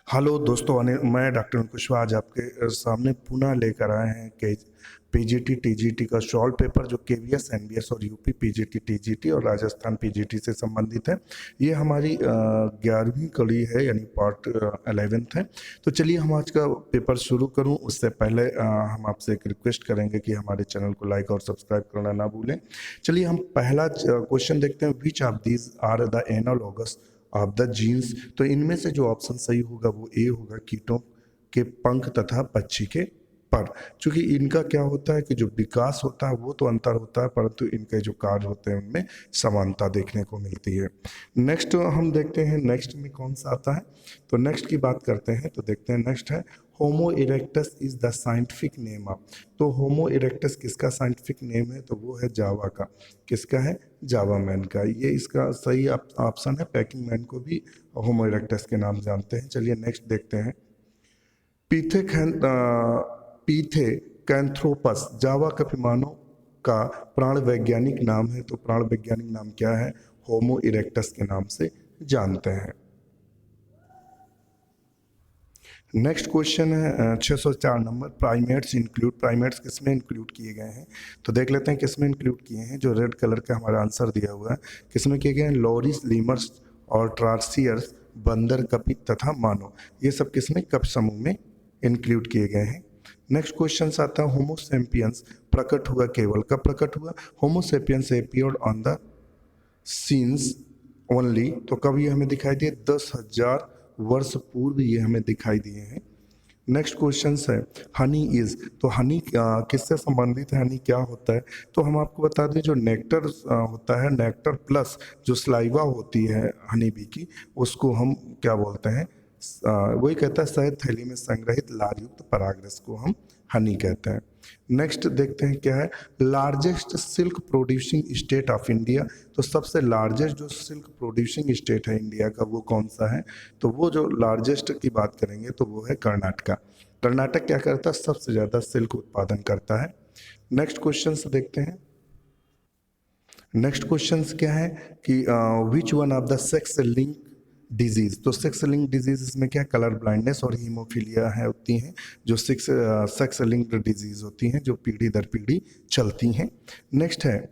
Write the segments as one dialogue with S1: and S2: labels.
S1: Hello दोस्तों, मैं doctor Kushwaha आज आपके सामने पुनः लेकर आए हैं कि पीजीटी टीजीटी का सॉल्व पेपर जो केवीएस एनबीएस और यूपी पीजीटी टीजीटी और राजस्थान पीजीटी से संबंधित है। ये हमारी 11वीं कड़ी है, यानी पार्ट 11th है। तो चलिए हम आज का पेपर शुरू करूं उससे पहले हम आपसे एक रिक्वेस्ट करेंगे कि हमारे चैनल को लाइक और सब्सक्राइब करना ना भूलें। चलिए हम पहला क्वेश्चन देखते हैं। Which of these are the analogous of the genes. तो इनमें से जो ऑप्शन सही होगा वो ए होगा, कीटों के पंख तथा पक्षी के पर। चूंकि इनका क्या होता है कि जो विकास होता है वो तो अंतर होता है, परंतु इनके जो कार्य होते हैं उनमें समानता देखने को मिलती है। नेक्स्ट हम देखते हैं, नेक्स्ट में कौन सा आता है। तो नेक्स्ट की बात करते हैं तो देखते हैं नेक्स्ट है Homo erectus is the scientific name of. तो होमो इरेक्टस किसका साइंटिफिक नेम है? तो वो है जावा का। किसका है? जावा मैन का। ये इसका सही ऑप्शन है। पैकिंग मैन को भी होमो इरेक्टस के नाम जानते हैं। चलिए नेक्स्ट देखते हैं। पीथेकैंथ्रोपस जावा कपिमानो का प्राण वैज्ञानिक नाम है। तो प्राण वैज्ञानिक नाम क्या है? होमो इरेक्टस के नाम से जानते हैं। नेक्स्ट क्वेश्चन है 604 नंबर। प्राइमेट्स किसमें इंक्लूड किए गए हैं? तो देख लेते हैं किसमें इंक्लूड किए हैं। जो रेड कलर का हमारा आंसर दिया हुआ है, किसमें किए गए हैं? लॉरिस, लीमर्स और ट्रार्सियर्स, बंदर, कपित तथा मानव। ये सब किसमें? कप समूह में इंक्लूड किए गए हैं। नेक्स्ट क्वेश्चन आता है होमोसेपियंस प्रकट हुआ केवल कब प्रकट हुआ? Homo sapiens appeared on the scenes only. तो कब ये हमें दिखाई दिए? 10,000 वर्ष पूर्व ये हमें दिखाई दिए हैं। नेक्स्ट क्वेश्चन है हनी इज। तो हनी किससे संबंधित है? हनी क्या होता है? तो हम आपको बता दें, जो नेक्टर होता है, नेक्टर प्लस जो स्लाइवा होती है हनी बी की, उसको हम क्या बोलते हैं? वही कहता है शहद थैली में संग्रहित लारयुक्त परागरस को हम हनी कहते हैं। नेक्स्ट देखते हैं क्या है। Largest silk producing state of India. तो सबसे लार्जेस्ट जो सिल्क प्रोड्यूसिंग स्टेट है इंडिया का वो कौन सा है? तो वो जो लार्जेस्ट की बात करेंगे तो वो है कर्नाटका। कर्नाटक क्या करता है? सबसे ज़्यादा सिल्क उत्पादन करता है। नेक्स्ट क्वेश्चन देखते हैं। नेक्स्ट क्वेश्चन क्या है कि which one of the sex link disease. तो सेक्स लिंक डिजीज इसमें क्या है? कलर ब्लाइंडनेस और हीमोफीलिया है होती हैं, जो सेक्स लिंक्ड डिजीज होती हैं, जो पीढ़ी दर पीढ़ी चलती हैं। नेक्स्ट है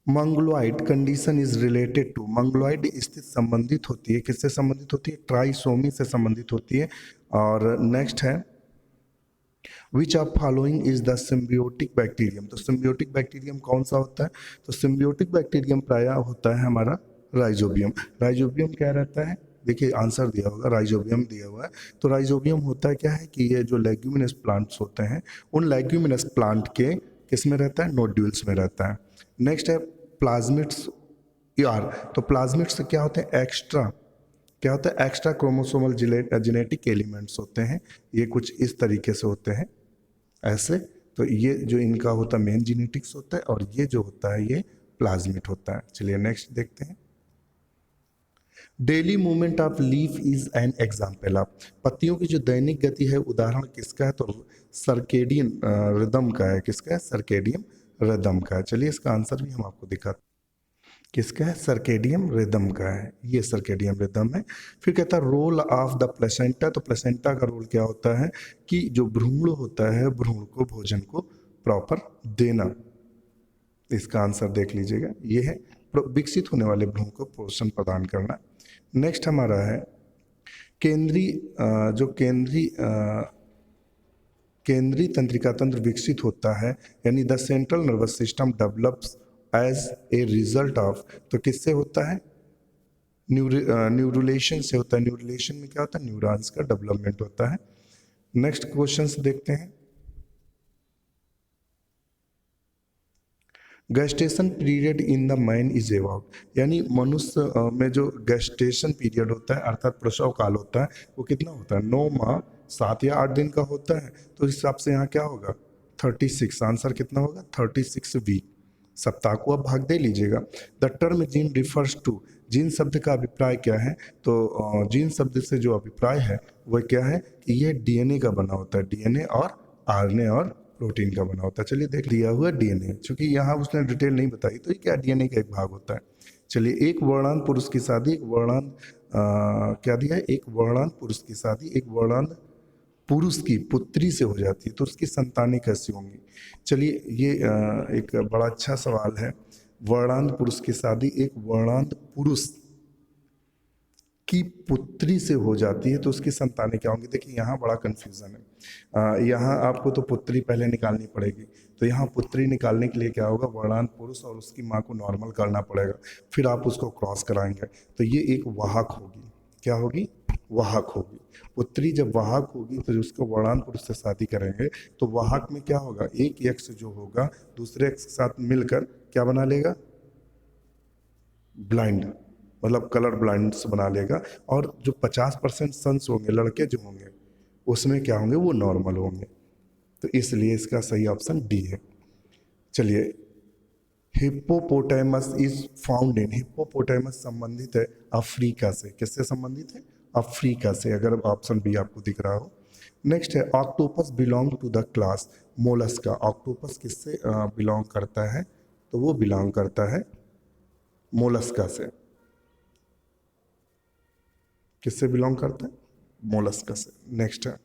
S1: मंगलोइड कंडीशन इज रिलेटेड टू। मंगलोइड स्थिति संबंधित होती है, किससे संबंधित होती है? ट्राइसोमी से संबंधित होती है। और नेक्स्ट है which of following is the symbiotic bacterium. तो सिम्बियोटिक बैक्टीरियम कौन सा होता है? तो सिम्बियोटिक बैक्टीरियम प्रायः होता है हमारा राइजोबियम। राइजोबियम क्या रहता है? देखिए आंसर दिया होगा, राइजोबियम दिया हुआ है। तो राइजोबियम होता है क्या है कि ये जो लेग्यूमिनस प्लांट्स होते हैं उन लेग्यूमिनस प्लांट के किस में रहता है? नोड्यूल्स में रहता है। नेक्स्ट है प्लाज्मिड्स यार। तो प्लाज्मिड्स क्या होते हैं? क्या होता है? एक्स्ट्रा क्रोमोसोमल जेनेटिक एलिमेंट्स होते हैं। ये कुछ इस तरीके से होते हैं ऐसे। तो ये जो इनका होता है मेन जेनेटिक्स होता है, और ये जो होता है ये प्लाज्मिड होता है। चलिए नेक्स्ट देखते हैं। Daily movement of leaf is an example of. पत्तियों की जो दैनिक गति है उदाहरण किसका है? तो सर्केडियन रिदम का है। किसका है? सर्केडियन रिदम का है। चलिए इसका आंसर भी हम आपको दिखाते हैं। किसका है? सर्केडियम रिदम का है। ये सर्केडियम रिदम है। फिर कहता है रोल ऑफ द प्लेसेंटा। तो प्लेसेंटा का रोल क्या होता है कि जो भ्रूण होता है, भ्रूण को भोजन को प्रॉपर देना। इसका आंसर देख लीजिएगा, ये है विकसित होने वाले भ्रूण को पोषण प्रदान करना। नेक्स्ट हमारा है केंद्रीय जो केंद्रीय तंत्रिका तंत्र विकसित होता है, यानी the central nervous system develops as a result of. तो किससे होता है? न्यूरुलेशन से होता है। न्यूरुलेशन में क्या होता है? न्यूरॉन्स का डेवलपमेंट होता है। नेक्स्ट क्वेश्चन देखते हैं। Gestation period in the man is about, यानी मनुष्य में जो गैस्टेशन पीरियड होता है अर्थात प्रसव काल होता है वो कितना होता है? 9 माह 7 या 8 दिन का होता है। तो इस हिसाब से यहाँ क्या होगा? 36। आंसर कितना होगा? 36 वीक। सप्ताह को आप भाग दे लीजिएगा। The term gene refers to. Gene शब्द का अभिप्राय क्या है? तो जीन शब्द से जो अभिप्राय है वह क्या है कि ये डीएनए का बना होता है। डीएनए और आरएनए और प्रोटीन का बना होता है। चलिए देख लिया हुआ डीएनए, क्योंकि यहाँ उसने डिटेल नहीं बताई तो ये क्या डीएनए का एक भाग होता है। चलिए एक वर्णांत पुरुष की शादी एक वर्णांत क्या दिया है, एक वर्णांध पुरुष की शादी एक वर्णांध पुरुष की पुत्री से हो जाती है तो उसकी संतानें कैसी होंगी। चलिए ये एक बड़ा अच्छा सवाल है। वर्णांध पुरुष की शादी एक वर्णांध पुरुष की पुत्री से हो जाती है तो उसकी संतानें क्या होंगी। देखिए यहाँ बड़ा कन्फ्यूज़न है। यहाँ आपको तो पुत्री पहले निकालनी पड़ेगी, तो यहाँ पुत्री निकालने के लिए क्या होगा, वर्णांध पुरुष और उसकी माँ को नॉर्मल करना पड़ेगा, फिर आप उसको क्रॉस कराएंगे तो ये एक वाहक होगी। क्या होगी, वाहक होगी। पुत्री जब वाहक होगी तो उसको वर्णांध पुरुष से शादी करेंगे तो वाहक में क्या होगा, एक यक्ष जो होगा दूसरे यक्ष के साथ मिलकर क्या बना लेगा, ब्लाइंड, मतलब कलर ब्लाइंड्स बना लेगा। और जो 50% सन्स होंगे, लड़के जो होंगे, उसमें क्या होंगे, वो नॉर्मल होंगे। तो इसलिए इसका सही ऑप्शन डी है। चलिए, hippopotamus is found in, hippopotamus संबंधित है अफ्रीका से। किससे संबंधित है, अफ्रीका से, अगर ऑप्शन बी आपको दिख रहा हो। नेक्स्ट है octopus belong to the class mollusca. Octopus किससे बिलोंग करता है, तो वो बिलोंग करता है मोलस्का से। किससे बिलोंग करता है, मोलस्का से। नेक्स्ट है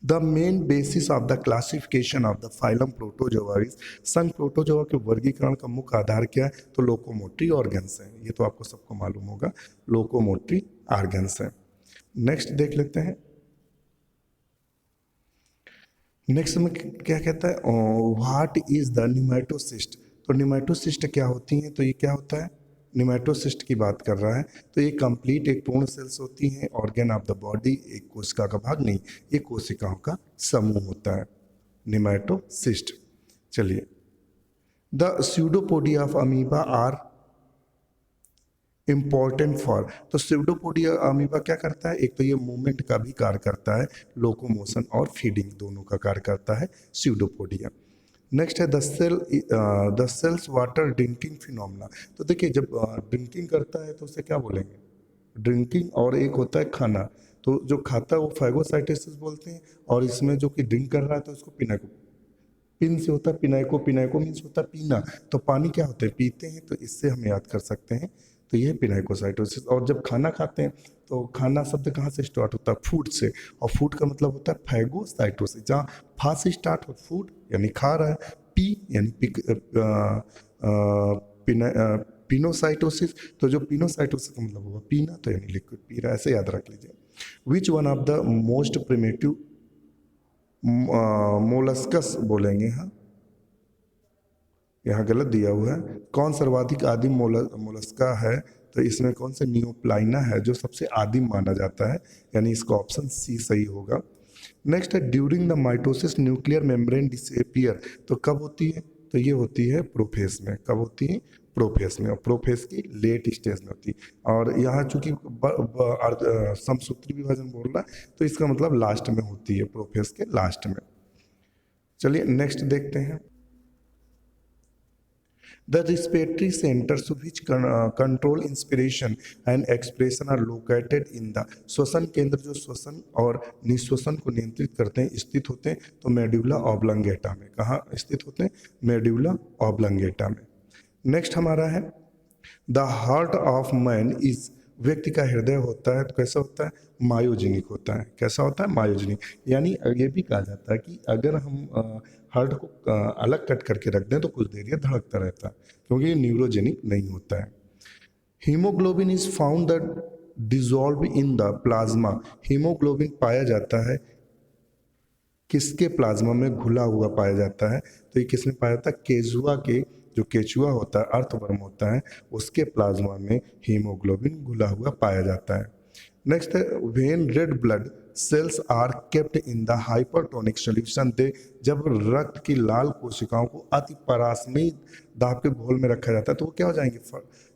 S1: the main basis of the classification of the phylum protozoa is, संघ प्रोटोजोआ के वर्गीकरण का मुख्य आधार क्या है, तो लोकोमोटरी ऑर्गन्स है। ये तो आपको सबको मालूम होगा, लोकोमोटरी ऑर्गन्स है। नेक्स्ट देख लेते हैं। नेक्स्ट में क्या कहता है, व्हाट इज द निमेटोसिस्ट। तो निमेटोसिस्ट क्या होती हैं, तो ये क्या होता है, निमेटोसिस्ट की बात कर रहा है। तो ये कंप्लीट एक पूर्ण सेल्स होती हैं, ऑर्गन ऑफ द बॉडी, एक कोशिका का भाग नहीं, ये कोशिकाओं का समूह होता है निमेटोसिस्ट। चलिए, the pseudopodia of amoeba are important for, तो स्यूडोपोडिया अमीबा क्या करता है, एक तो ये मूवमेंट का भी कार्य करता है, लोकोमोशन और फीडिंग दोनों का कार्य करता है स्यूडोपोडिया। नेक्स्ट है the cells water drinking phenomena. तो देखिए जब ड्रिंकिंग करता है तो उसे क्या बोलेंगे, ड्रिंकिंग, और एक होता है खाना। तो जो खाता है वो फैगोसाइटोसिस बोलते हैं, और इसमें जो कि ड्रिंक कर रहा है तो उसको पिनाको, पिन से होता है पिनाको, पिनाको मीन्स होता है पीना। तो पानी क्या होते हैं, पीते हैं, तो इससे हम याद कर सकते हैं, तो ये है पिनाकोसाइटोसिस। और जब खाना खाते हैं तो खाना शब्द कहाँ से स्टार्ट होता है, फूड से, और फूड का मतलब होता है फैगोसाइटोसिस, जहाँ फा से स्टार्ट हो, फूड यानी खा रहा है, पी यानी पिनोसाइटोसिस, तो जो पिनोसाइटोसिस का मतलब होगा पीना, तो यानी लिक्विड पी रहा है, ऐसे याद रख लीजिए। Which one of the most primitive molluscs बोलेंगे, हाँ यहाँ गलत दिया हुआ है, कौन सर्वाधिक आदिम मोलस्का है, तो इसमें कौन से नियोप्लाइना है जो सबसे आदिम माना जाता है, यानी इसका ऑप्शन सी सही होगा। नेक्स्ट है during the mitosis nuclear membrane disappear, तो कब होती है, तो ये होती है प्रोफेस में। कब होती है, प्रोफेस में, और प्रोफेस की लेट स्टेज में होती है। और यहाँ चूंकि समसूत्री विभाजन बोल रहा है तो इसका मतलब लास्ट में होती है, प्रोफेस के लास्ट में। चलिए नेक्स्ट देखते हैं। The respiratory centers which control inspiration and expiration are located in the, श्वसन केंद्र जो श्वसन और निश्वसन को नियंत्रित करते हैं स्थित होते हैं तो मेडुला ऑब्लंगेटा में। कहाँ स्थित होते हैं, मेडुला ऑब्लंगेटा में। नेक्स्ट हमारा है the heart of man is, व्यक्ति का हृदय होता है तो कैसा होता है, मायोजेनिक होता है। कैसा होता है, मायोजेनिक, यानी ये भी कहा जाता है कि अगर हम हार्ट को अलग कट करके रख दें तो कुछ देर ये धड़कता रहता है, क्योंकि ये न्यूरोजेनिक नहीं होता है। Haemoglobin is found the dissolve in the plasma, haemoglobin पाया जाता है किसके प्लाज्मा में घुला हुआ पाया जाता है, तो ये किसमें पाया जाता है, केचुआ के, जो केचुआ होता है, अर्थवर्म होता है, उसके प्लाज्मा में हीमोग्लोबिन घुला हुआ पाया जाता है। नेक्स्ट है when red blood cells are kept in the hypertonic solution they, जब रक्त की लाल कोशिकाओं को अति परासमयी दाब के घोल में रखा जाता है तो वो क्या हो जाएंगे,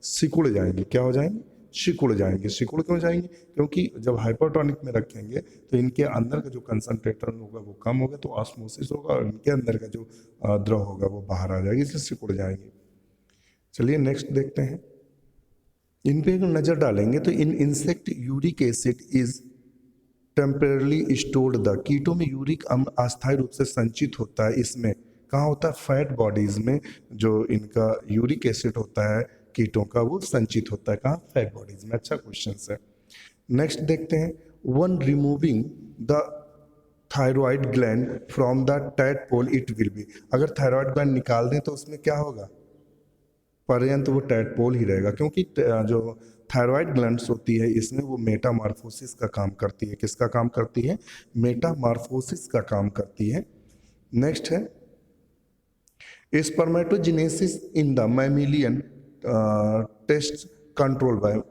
S1: सिकुड़ जाएंगे। क्या हो जाएंगे, सिकुड़ जाएंगे। सिकुड़ क्यों जाएंगे, क्योंकि जब हाइपरटोनिक में रखेंगे तो इनके अंदर का जो कंसंट्रेटर होगा वो कम होगा, तो ऑस्मोसिस होगा और इनके अंदर का जो द्रव होगा वो बाहर आ जाएगी, इसलिए सिकुड़ जाएंगे। चलिए नेक्स्ट देखते हैं। इन पे नज़र डालेंगे तो इन insect uric acid is temporarily stored the, कीटों में यूरिक अम्ल अस्थायी रूप से संचित होता है। इसमें कहाँ होता है, फैट बॉडीज में जो इनका यूरिक एसिड होता है कीटों का वो संचित होता है कहाँ, फैट बॉडीज में। अच्छा क्वेश्चन है। नेक्स्ट देखते हैं, one removing the thyroid gland from the tadpole it will be. अगर थायराइड ग्लैंड निकाल दें तो उसमें क्या होगा, पर्यंत वो टैडपोल ही रहेगा, क्योंकि जो थायराइड ग्लैंड्स होती है इसमें वो मेटामॉर्फोसिस का काम करती है। किसका काम करती है, मेटामॉर्फोसिस का काम करती है। नेक्स्ट है, spermatogenesis in the mammalian test control by.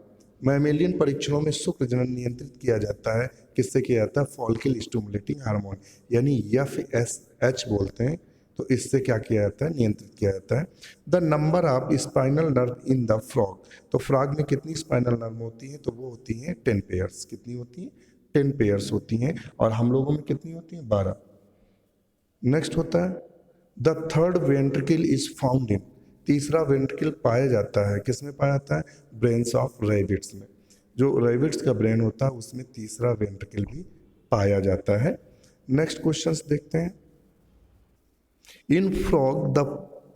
S1: Mammalian परीक्षणों में शुक्र जनन नियंत्रित किया जाता है, किससे किया जाता है, फॉलिकल स्टिमुलेटिंग हार्मोन यानी FSH बोलते हैं, तो इससे क्या किया जाता है, नियंत्रित किया जाता है। The number of spinal nerve in the frog, तो फ्रॉग में कितनी स्पाइनल नर्व होती है, तो वो होती हैं 10 पेयर्स। कितनी होती हैं, 10 पेयर्स होती हैं, और हम लोगों में कितनी होती हैं, 12। नेक्स्ट होता है, the third ventricle is found in, तीसरा वेंट्रिकल पाया जाता है, किसमें पाया जाता है, ब्रेन्स ऑफ रैबिट्स में। जो रैबिट्स का ब्रेन होता है उसमें तीसरा वेंट्रिकल भी पाया जाता है। नेक्स्ट क्वेश्चंस देखते हैं, इन frog the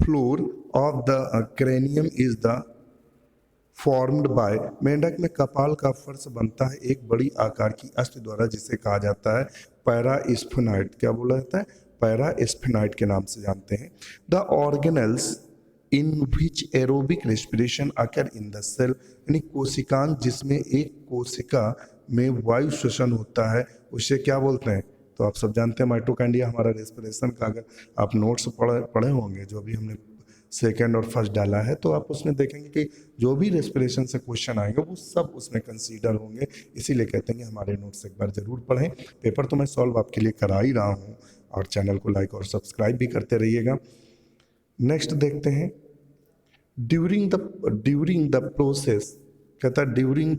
S1: floor of the cranium is the formed by, मेंढक में कपाल का फर्श बनता है एक बड़ी आकार की अस्थि द्वारा, जिसे कहा जाता है पैरास्फेनाइड। क्या बोला जाता है, पैरास्फेनाइड के नाम से जानते हैं। The organelles in which aerobic respiration occur in the cell, यानी कोशिकांग जिसमें एक कोशिका में वायु श्वसन होता है, उसे क्या बोलते हैं, तो आप सब जानते हैं माइटोकॉन्ड्रिया हमारा रेस्पिरेशन का। अगर आप नोट्स पढ़े होंगे जो भी हमने सेकंड और फर्स्ट डाला है, तो आप उसमें देखेंगे कि जो भी रेस्पिरेशन से क्वेश्चन आएंगे वो सब उसमें कंसीडर होंगे। इसीलिए कहते हैं कि हमारे नोट्स एक बार जरूर पढ़ें। पेपर तो मैं सॉल्व आपके लिए करा ही रहा हूँ, और चैनल को लाइक और सब्सक्राइब भी करते रहिएगा। नेक्स्ट देखते हैं, ड्यूरिंग द प्रोसेस, कहता है during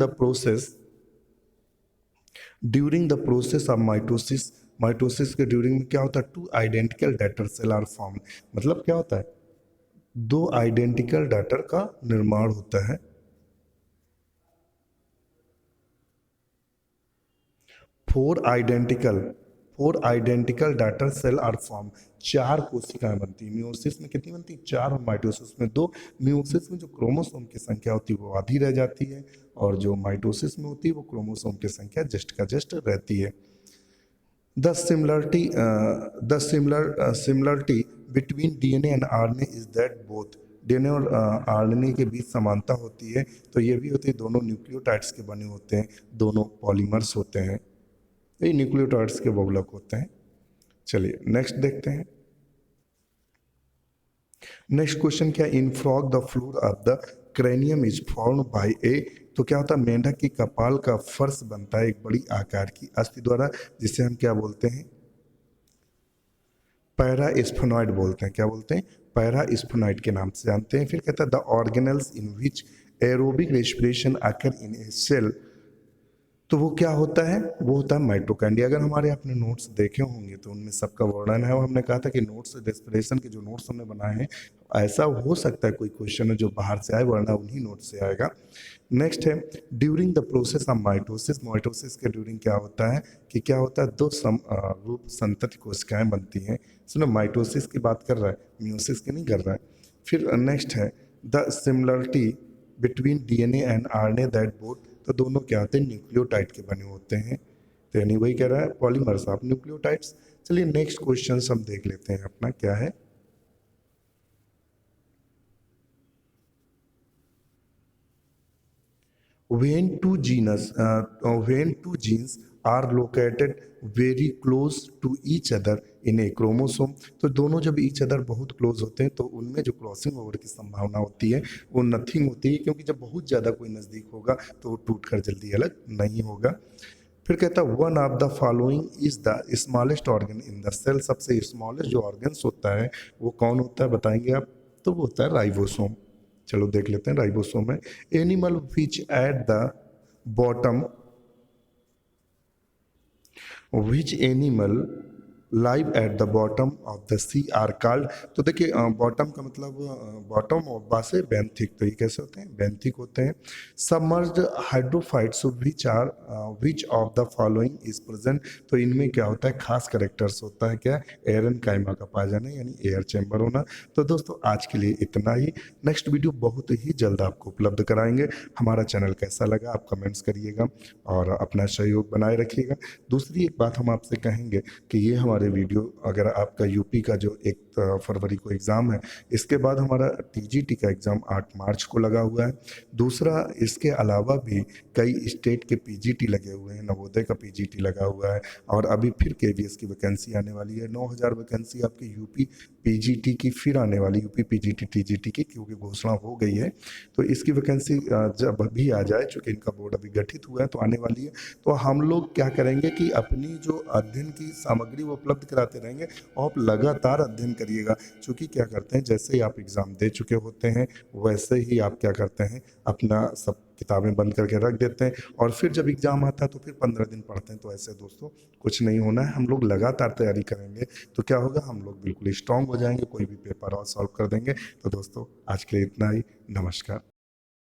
S1: the process of mitosis, mitosis के ड्यूरिंग में क्या होता है, 2 आइडेंटिकल डैटर सेल आर फॉर्म, मतलब क्या होता है, 2 आइडेंटिकल डैटर का निर्माण होता है। 4 आइडेंटिकल डैटर सेल आर फॉर्म, 4 कोशिकाएं बनती है। मियोसिस में कितनी बनती है, 4, और माइटोसिस में 2। मियोसिस में जो क्रोमोसोम की संख्या होती है वो आधी रह जाती है, और जो माइटोसिस में होती है वो क्रोमोसोम की संख्या जस्ट का जस्ट रहती है। The similarity between DNA and RNA is that both, DNA और RNA के बीच समानता होती है, तो ये भी होती है, दोनों न्यूक्लियोटाइड्स के बने होते हैं, दोनों पॉलीमर्स होते हैं, ये न्यूक्लियोटाइड्स के बहुलक होते हैं। चलिए नेक्स्ट देखते हैं। नेक्स्ट क्वेश्चन क्या, in frog the floor of the cranium is formed by a, तो क्या होता है, मेंढक की कपाल का फर्श बनता है एक बड़ी आकार की अस्थि द्वारा, जिसे हम क्या बोलते हैं, पैरास्फेनॉइड बोलते हैं। क्या बोलते हैं, पैरास्फेनॉइड के नाम से जानते हैं। फिर कहता है, the organelles in which aerobic respiration occur in a cell, तो वो क्या होता है, वो होता है माइटोकॉन्ड्रिया। अगर हमारे आपने नोट्स देखे होंगे तो उनमें सबका वर्णन है, और हमने कहा था कि नोट्स रेस्पिरेशन के जो नोट्स हमने बनाए हैं, ऐसा हो सकता है कोई क्वेश्चन है जो बाहर से आए, वरना उन्हीं नोट से आएगा। नेक्स्ट है, during the process of mitosis, mitosis के ड्यूरिंग क्या होता है, कि क्या होता है, 2 रूप संतति कोशिकाएं बनती हैं। सुनो, माइटोसिस की बात कर रहा है, मियोसिस की नहीं कर रहा है। फिर नेक्स्ट है, the similarity between DNA and RNA that both, तो दोनों क्या होते हैं, न्यूक्लियोटाइड के बने होते हैं, तो यानी वही कह रहा है, पॉलीमर्स ऑफ न्यूक्लियोटाइड्स। चलिए नेक्स्ट क्वेश्चन हम देख लेते हैं अपना क्या है। when two genes are located very close to each other in a chromosome, तो दोनों जब each other बहुत क्लोज होते हैं तो उनमें जो क्रॉसिंग ओवर की संभावना होती है वो नथिंग होती है, क्योंकि जब बहुत ज़्यादा कोई नज़दीक होगा तो वो टूट कर जल्दी अलग नहीं होगा। फिर कहता है, one of the following is the smallest organ in the cell, सबसे स्मॉलेस्ट जो ऑर्गन्स होता है वो कौन होता है, बताएंगे आप, तो वो होता है राइबोसोम। चलो देख लेते हैं राइबोसोम है। Animal which at the bottom, which animal live at the bottom of the sea are called. तो देखिए बॉटम का मतलब बॉटम ऑफ बा से बेंथिक, तो ये कैसे होते हैं, बेंथिक होते हैं। Submerged hydrophytes which of the following is present. तो इनमें क्या होता है, खास करेक्टर्स होता है क्या, एयरन काइमा का पाया जाना यानी एयर चैम्बर होना। तो दोस्तों आज के लिए इतना ही। नेक्स्ट वीडियो बहुत ही जल्द आपको उपलब्ध कराएंगे। हमारा चैनल कैसा लगा आप कमेंट्स करिएगा और अपना सहयोग बनाए रखिएगा। दूसरी एक बात हम आपसे कहेंगे कि ये हमारे वीडियो, अगर आपका यूपी का जो 1 फरवरी को एग्ज़ाम है, इसके बाद हमारा टीजीटी का एग्ज़ाम 8 मार्च को लगा हुआ है। दूसरा, इसके अलावा भी कई स्टेट के पीजीटी लगे हुए हैं, नवोदय का पीजीटी लगा हुआ है और अभी फिर केवीएस की वैकेंसी आने वाली है। 9000 वैकेंसी आपकी यूपी पीजीटी की फिर आने वाली, यूपी पीजीटी टीजीटी की, क्योंकि घोषणा हो गई है। तो इसकी वैकेंसी जब भी आ जाए, चूँकि इनका बोर्ड अभी गठित हुआ है तो आने वाली है, तो हम लोग क्या करेंगे कि अपनी जो अध्ययन की सामग्री वो उपलब्ध कराते रहेंगे और आप लगातार अध्ययन करिएगा। चूँकि क्या करते हैं, जैसे ही आप एग्ज़ाम दे चुके होते हैं वैसे ही आप क्या करते हैं, अपना सब किताबें बंद करके रख देते हैं और फिर जब एग्ज़ाम आता है तो फिर 15 दिन पढ़ते हैं। तो ऐसे दोस्तों कुछ नहीं होना है, हम लोग लगातार तैयारी करेंगे तो क्या होगा, हम लोग बिल्कुल स्ट्रांग हो जाएंगे, कोई भी पेपर और सॉल्व कर देंगे। तो दोस्तों आज के लिए इतना ही। नमस्कार।